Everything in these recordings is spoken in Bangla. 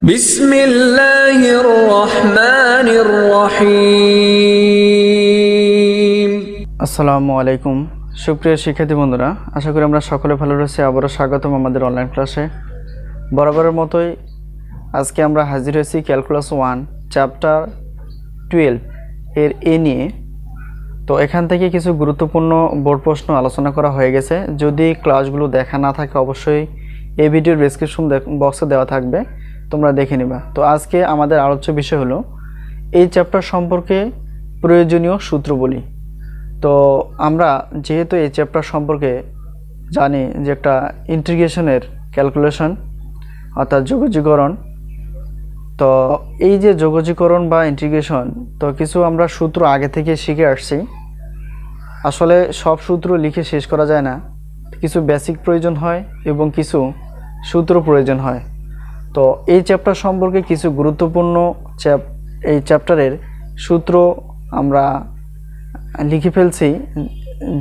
বিসমিল্লাহির রহমানির রহিম। আসসালামু আলাইকুম সুপ্রিয় শিক্ষার্থী বন্ধুরা, আশা করি আমরা সকলে ভালো রয়েছি। আবারও স্বাগতম আমাদের অনলাইন ক্লাসে। বরাবরের মতোই আজকে আমরা হাজির হয়েছি ক্যালকুলাস 1 চ্যাপ্টার 12 এর এ নিয়ে। তো এখান থেকে কিছু গুরুত্বপূর্ণ বোর্ড প্রশ্ন আলোচনা করা হয়ে গেছে। যদি ক্লাসগুলো দেখা না থাকে অবশ্যই এই ভিডিওর ডেসক্রিপশন বক্সে দেওয়া থাকবে, তোমরা দেখে নিবা। তো আজকে আমাদের আলোচ্য বিষয় হলো এই চ্যাপ্টার সম্পর্কে প্রয়োজনীয় সূত্রবলী। তো আমরা যেহেতু এই চ্যাপ্টার সম্পর্কে জানি যে একটা ইন্টিগ্রেশনের ক্যালকুলেশন অর্থাৎ যোগজীকরণ, তো এই যে যোগজীকরণ বা ইন্টিগ্রেশন, তো কিছু আমরা সূত্র আগে থেকে শিখে আসছি। আসলে সব সূত্র লিখে শেষ করা যায় না, কিছু বেসিক প্রয়োজন হয় এবং কিছু সূত্র প্রয়োজন হয়। তো এই চ্যাপ্টার সম্পর্কে কিছু গুরুত্বপূর্ণ এই চ্যাপ্টারের সূত্র আমরা লিখে ফেলছি,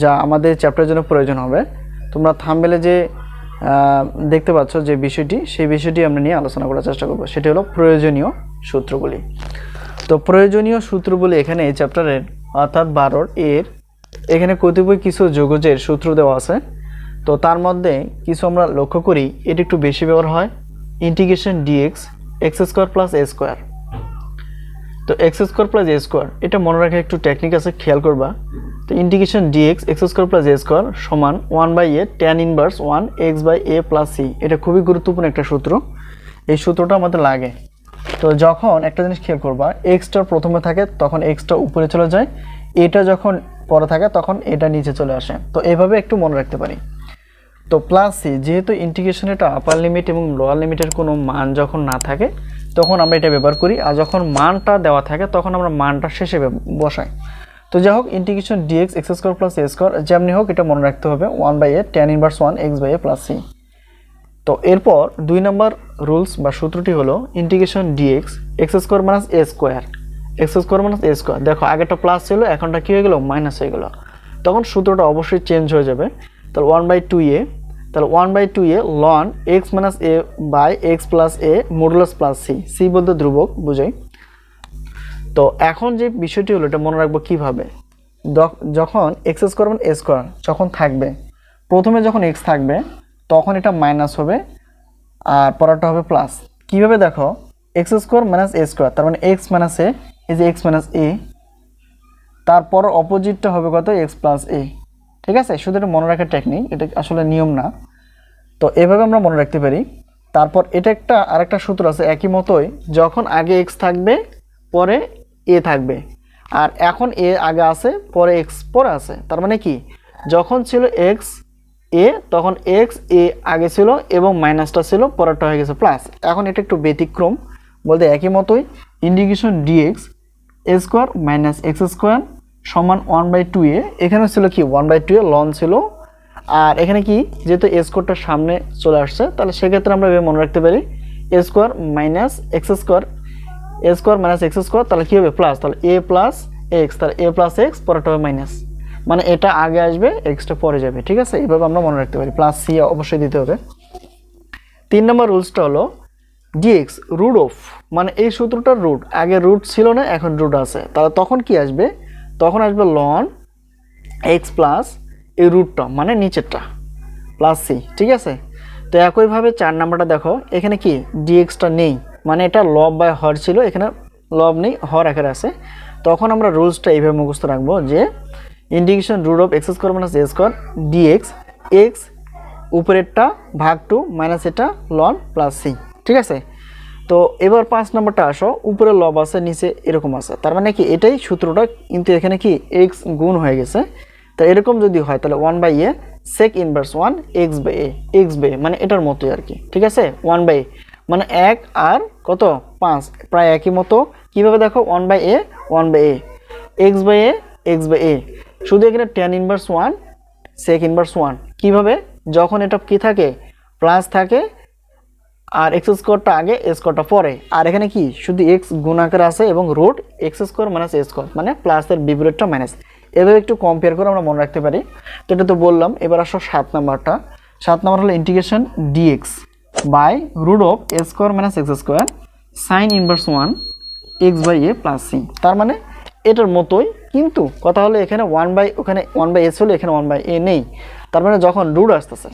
যা আমাদের চ্যাপ্টারের জন্য প্রয়োজন হবে। তোমরা থাম্বনেলে যে দেখতে পাচ্ছ যে বিষয়টি, সেই বিষয়টি আমরা নিয়ে আলোচনা করার চেষ্টা করব। সেটি হলো প্রয়োজনীয় সূত্রগুলি। তো প্রয়োজনীয় সূত্রগুলি এখানে এই চ্যাপ্টারের অর্থাৎ 12 এর এখানে কতিপয় কিছু যোগজের সূত্র দেওয়া আছে। তো তার মধ্যে কিছু আমরা লক্ষ্য করি, এটি একটু বেশি ব্যবহার হয়। Integration dx x square plus a square. তো x square plus a square, এটা মনে রাখার একটু টেকনিক আছে, খেয়াল করবা। তো integration dx x square plus a square সমান 1/a tan inverse 1 x by A plus c. এটা খুবই গুরুত্বপূর্ণ একটা সূত্র, এই সূত্রটা আমাদের লাগে। তো যখন একটা জিনিস খেয়াল করবা, এক্সটা প্রথমে থাকে তখন এক্সটা উপরে চলে যায়, এটা যখন পরে থাকে তখন এটা নিচে চলে আসে। তো এইভাবে একটু মনে রাখতে পারি। তো প্লাস সি, যেহেতু ইন্টিগ্রেশন এটা আপার লিমিট এবং লোয়ার লিমিটের কোনো মান যখন না থাকে তখন আমরা এটা ব্যবহার করি, আর যখন মানটা দেওয়া থাকে তখন আমরা মানটা শেষে বসাই। তো যাই হোক, integration dx x square plus a square যেমনি হোক এটা মনে রাখতে হবে 1/a tan inverse 1 x by A plus c. তো এরপর 2 নম্বর রুলস বা সূত্রটি হলো integration dx x square minus এ স্কোয়ার। এক্স স্কোয়ার মাইনাস এ স্কোয়ার, দেখো আগেটা প্লাস ছিল, এখনটা কী হয়ে গেল, মাইনাস হয়ে গেল। তখন সূত্রটা অবশ্যই চেঞ্জ হয়ে যাবে। তাহলে 1/2a, তাহলে 1/2a লন X minus A by X plus A modulus plus C. C বলতে ধ্রুবক বুঝাই। তো এখন যে বিষয়টি হলো এটা মনে রাখবো কীভাবে, যখন এক্স স্কোয়ার মানে এ স্কোয়ার যখন থাকবে, প্রথমে যখন এক্স থাকবে তখন এটা মাইনাস হবে আর পরেরটা হবে প্লাস। কীভাবে দেখো, এক্স স্কোয়ার মাইনাস এ স্কোয়ার, তার মানে এক্স মাইনাস এ, এই যে এক্স মাইনাস এ, তারপর অপোজিটটা হবে কত, এক্স প্লাস এ। ঠিক আছে, শুধু এটা মনে রাখার টেকনিক, এটা আসলে নিয়ম না। তো এভাবে আমরা মনে রাখতে পারি। তারপর এটা একটা আরেকটা সূত্র আছে একই মতোই, যখন আগে এক্স থাকবে পরে এ থাকবে, আর এখন এ আগে আছে পরে এক্স পরে আছে। তার মানে কি, যখন ছিল এক্স এ তখন এক্স এ আগে ছিল এবং মাইনাসটা ছিল, পরেরটা হয়ে গেছে প্লাস। এখন এটা একটু ব্যতিক্রম বলতে একই মতোই, ইন্টিগ্রেশন ডিএক্স এ স্কোয়ার মাইনাস এক্স স্কোয়ার সমান 1/2a। এখানে ছিল কি 1/2a লন ছিল, আর এখানে কি যেহেতু এ স্কোয়ারটা সামনে চলে আসছে, তাহলে সেক্ষেত্রে আমরা মনে রাখতে পারি এ স্কোয়ার মাইনাস এক্স স্কোয়ার, এ স্কোয়ার মাইনাস এক্স স্কোয়ার, তাহলে কী হবে প্লাস, তাহলে এ প্লাস এক্স, তাহলে এ প্লাস এক্স পরেরটা হবে মাইনাস, মানে এটা আগে আসবে এক্সটা পরে যাবে। ঠিক আছে, এইভাবে আমরা মনে রাখতে পারি। প্লাস সি অবশ্যই দিতে হবে। 3 নম্বর রুলসটা হলো ডিএক্স রুট অফ, মানে এই সূত্রটার রুট, আগে রুট ছিল না এখন রুট আছে, তাহলে তখন কি আসবে, তখন আসবে লন এক্স প্লাস এই রুটটা মানে নিচেরটা প্লাস সি। ঠিক আছে, তো একইভাবে 4 নাম্বারটা দেখো, এখানে কি ডিএক্সটা নেই, মানে এটা লব বাই হর ছিল, এখানে লব নেই হর আকারে আছে। তখন আমরা রুলসটা এইভাবে মুখস্থ রাখবো যে integration root of X square minus A square D X X উপরেরটা ভাগ 2 মাইনাস এটা লন প্লাস সি। ঠিক আছে, তো এবার 5 নম্বরটা আসো, উপরে লব আছে নিচে এরকম আছে, তার মানে কি এটাই সূত্রটা, কিন্তু এখানে কি এক্স গুণ হয়ে গেছে। তো এরকম যদি হয় তাহলে 1/a sec inverse 1 X by A, x by মানে এটার মতোই আর কি। ঠিক আছে, 1/a মানে 1 আর কত 5, প্রায় একই মতো। কীভাবে দেখো 1/a 1/a x by A x by a, শুধু এখানে tan ইনভার্স 1 সেক ইনভার্স 1। কীভাবে, যখন এটা কি থাকে প্লাস থাকে আর এক্স স্কোয়ারটা আগে এ স্কোয়ারটা পরে, আর এখানে কি শুধু এক্স গুণ আকারে আছে এবং রুট এক্স স্কোয়ার মাইনাস এ স্কোয়ার মানে প্লাসের বিপরীতটা মাইনাস। এভাবে একটু কম্পেয়ার করে আমরা মনে রাখতে পারি। তো এটা তো বললাম। এবার আসো 7 নাম্বারটা। 7 নাম্বার হলো integration D X by root of A square minus X square sine inverse 1 X by A plus C. তার মানে এটার মতোই, কিন্তু কথা হলো এখানে ওখানে 1/s হলো, এখানে 1/a নেই। তার মানে যখন রুট আসতেছে,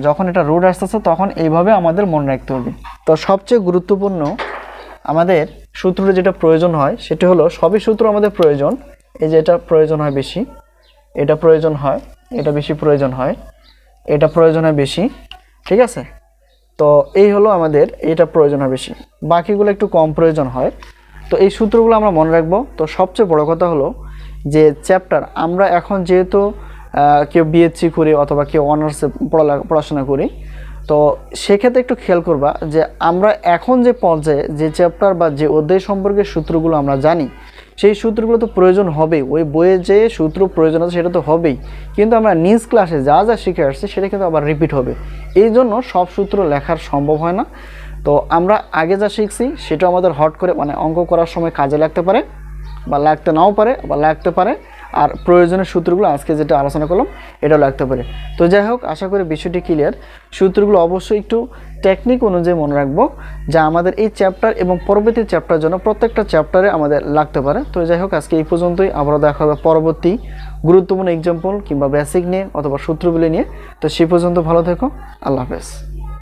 যখন এটা রুট আসতেছে তখন এইভাবে আমাদের মনে রাখতে হবে। তো সবচেয়ে গুরুত্বপূর্ণ আমাদের সূত্রটা যেটা প্রয়োজন হয় সেটা হলো, সবই সূত্র আমাদের প্রয়োজন। এই যে এটা প্রয়োজন হয় বেশি, এটা প্রয়োজন হয়, এটা বেশি প্রয়োজন হয়, এটা প্রয়োজন হয় বেশি, ঠিক আছে। তো এই হলো আমাদের, এটা প্রয়োজন হয় বেশি, বাকিগুলো একটু কম প্রয়োজন হয়। তো এই সূত্রগুলো আমরা মনে রাখবো। তো সবচেয়ে বড় কথা হলো যে চ্যাপ্টার আমরা এখন যেহেতু কেউ বিএসসি করি অথবা কেউ অনার্সে পড়াশোনা করি, তো সেক্ষেত্রে একটু খেয়াল করবা যে আমরা এখন যে পর্যায়ে যে চ্যাপ্টার বা যে অধ্যায় সম্পর্কে সূত্রগুলো আমরা জানি, সেই সূত্রগুলো তো প্রয়োজন হবেই, ওই বইয়ে যে সূত্র প্রয়োজন আছে সেটা তো হবেই, কিন্তু আমরা নিজ ক্লাসে যা যা শিখে আসছি সেটা কিন্তু আবার রিপিট হবে। এই জন্য সব সূত্র লেখার সম্ভব হয় না। তো আমরা আগে যা শিখছি সেটা আমাদের হট করে মানে অঙ্ক করার সময় কাজে লাগতে পারে, বা লাগতে নাও পারে, বা লাগতে পারে। আর প্রয়োজনীয় সূত্রগুলো আজকে যেটা আলোচনা করলাম এটাও লাগতে পারে। তো যাই হোক, আশা করি বিষয়টি ক্লিয়ার। সূত্রগুলো অবশ্যই একটু টেকনিক অনুযায়ী মনে রাখবো, যা আমাদের এই চ্যাপ্টার এবং পরবর্তী চ্যাপ্টার জন্য প্রত্যেকটা চ্যাপ্টারে আমাদের লাগতে পারে। তো যাই হোক, আজকে এই পর্যন্তই। আবারও দেখা হবে পরবর্তী গুরুত্বপূর্ণ এক্সাম্পল কিংবা বেসিক নিয়ে অথবা সূত্রগুলি নিয়ে। তো সেই পর্যন্ত ভালো থেকো, আল্লাহ হাফেজ।